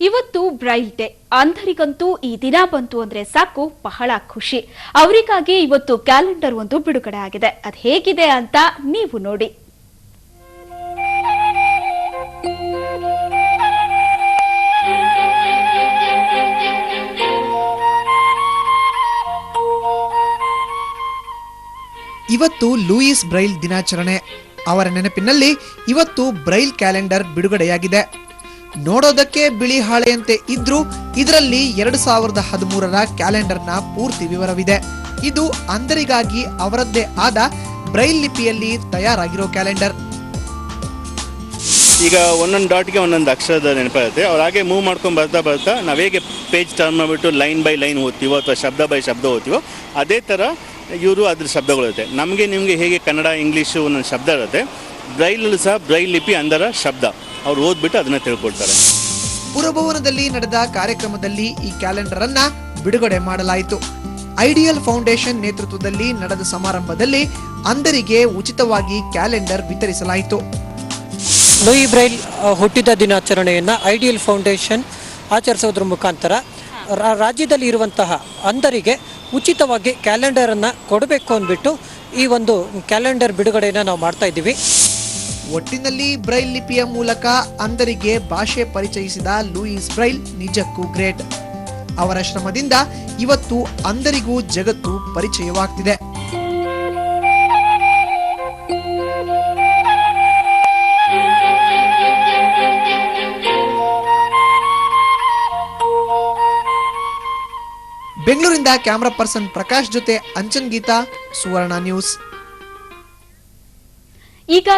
ಇವತ್ತು Braille day. ಅಂಧರಿಗಂತೂ ಈ ದಿನ ಬಂತು ಅಂದ್ರೆ ಸಾಕು, ಬಹಳ ಖುಷಿ. ಅವರಿಗಾಗಿ ಇವತ್ತು ಕ್ಯಾಲೆಂಡರ್ ಒಂದು ಬಿಡುಗಡೆ ಆಗಿದೆ. ಅದು ಹೇಗಿದೆ ಅಂತ ನೀವು ನೋಡಿ. ಇವತ್ತು ಲೂಯಿಸ್ ಬ್ರೈಲ್ ದಿನಾಚರಣೆ. ಅವರ ನೆನಪಿನಲ್ಲಿ ಇವತ್ತು ಬ್ರೈಲ್ ಕ್ಯಾಲೆಂಡರ್ ಬಿಡುಗಡೆಯಾಗಿದೆ. ನೋಡೋದಕ್ಕೆ ಬಿಳಿ ಹಾಳೆಯಂತೆ ಇದ್ರೂ ಇದರಲ್ಲಿ 2013ರ ಕ್ಯಾಲೆಂಡರ್ನ ಪೂರ್ತಿ ವಿವರವಿದೆ. ಇದು ಅಂಧರಿಗಾಗಿ ಅವರದ್ದೇ ಆದ ಬ್ರೈಲ್ ಲಿಪಿಯಲ್ಲಿ ತಯಾರಾಗಿರೋ ಕ್ಯಾಲೆಂಡರ್. ಈಗ ಒಂದೊಂದು ಡಾಟ್ಗೆ ಒಂದೊಂದು ಅಕ್ಷರದ ನೆನಪಿರುತ್ತೆ. ಅವ್ರು ಹಾಗೆ ಮೂವ್ ಮಾಡ್ಕೊಂಡು ಬರ್ತಾ ನಾವು ಹೇಗೆ ಪೇಜ್ ಟರ್ನ್ ಮಾಡಿಬಿಟ್ಟು ಲೈನ್ ಬೈ ಲೈನ್ ಓದ್ತೀವೋ ಅಥವಾ ಶಬ್ದ ಬೈ ಶಬ್ದ ಓದ್ತೀವೋ ಅದೇ ಥರ ಇವರು ಅದ್ರ ಶಬ್ದಗಳಿರುತ್ತೆ. ನಮಗೆ ನಿಮಗೆ ಹೇಗೆ ಕನ್ನಡ ಇಂಗ್ಲೀಷು ಒಂದೊಂದು ಶಬ್ದ ಇರುತ್ತೆ, ಬ್ರೈಲಲ್ಲೂ ಸಹ ಬ್ರೈಲ್ ಲಿಪಿ ಅಂದರ ಶಬ್ದ ಅವ್ರು ಓದ್ಬಿಟ್ಟು ಅದನ್ನ ತಿಳ್ಕೊಳ್ತಾರೆ. ಪುರಭವನದಲ್ಲಿ ನಡೆದ ಕಾರ್ಯಕ್ರಮದಲ್ಲಿ ಈ ಕ್ಯಾಲೆಂಡರ್ ಅನ್ನ ಬಿಡುಗಡೆ ಮಾಡಲಾಯಿತು. ಐಡಿಯಲ್ ಫೌಂಡೇಶನ್ ನೇತೃತ್ವದಲ್ಲಿ ನಡೆದ ಸಮಾರಂಭದಲ್ಲಿ ಅಂಧರಿಗೆ ಉಚಿತವಾಗಿ ಕ್ಯಾಲೆಂಡರ್ ವಿತರಿಸಲಾಯಿತು. ಲೂಯಿ ಬ್ರೈಲ್ ಹುಟ್ಟಿದ ದಿನಾಚರಣೆಯನ್ನು ಐಡಿಯಲ್ ಫೌಂಡೇಶನ್ ಆಚರಿಸೋದ್ರ ಮುಖಾಂತರ ರಾಜ್ಯದಲ್ಲಿ ಇರುವಂತಹ ಅಂಧರಿಗೆ ಉಚಿತವಾಗಿ ಕ್ಯಾಲೆಂಡರನ್ನು ಕೊಡಬೇಕು ಅಂದ್ಬಿಟ್ಟು ಈ ಒಂದು ಕ್ಯಾಲೆಂಡರ್ ಬಿಡುಗಡೆಯನ್ನು ನಾವು ಮಾಡ್ತಾ ಇದ್ದೀವಿ. ಒಟ್ಟಿನಲ್ಲಿ ಬ್ರೈಲ್ ಲಿಪಿಯ ಮೂಲಕ ಅಂಧರಿಗೆ ಭಾಷೆ ಪರಿಚಯಿಸಿದ ಲೂಯಿಸ್ ಬ್ರೈಲ್ ನಿಜಕ್ಕೂ ಗ್ರೇಟ್. ಅವರ ಶ್ರಮದಿಂದ ಇವತ್ತು ಅಂಧರಿಗೂ ಜಗತ್ತು ಪರಿಚಯವಾಗ್ತಿದೆ. ಬೆಂಗಳೂರಿಂದ ಕ್ಯಾಮರಾ ಪರ್ಸನ್ ಪ್ರಕಾಶ್ ಜೊತೆ ಅಂಚನ್ ಗೀತಾ, ಸುವರ್ಣ ನ್ಯೂಸ್. ಈಗ